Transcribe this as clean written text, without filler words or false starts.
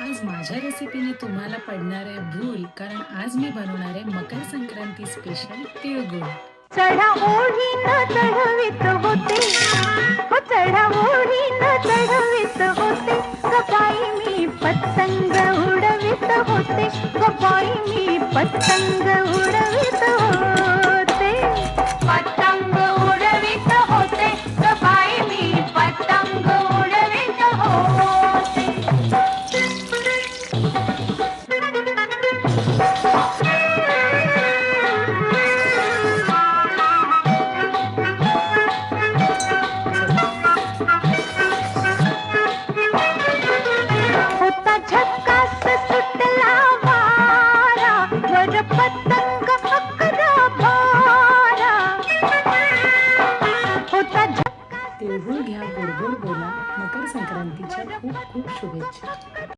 आज माझ्या रेसिपीने तुम्हाला पडणार आहे भूल, कारण आज मी बनवणार आहे मकर संक्रांती स्पेशल तिळगुळ. चढा ओढीन चढवित होते हो चढा ओढीन चढवित होते गबाई मी पतंग उडवित होते गबाई मी पतंग उडवित होते पतंग उडवित होते गबाई मी पतंग उडवित होते. होता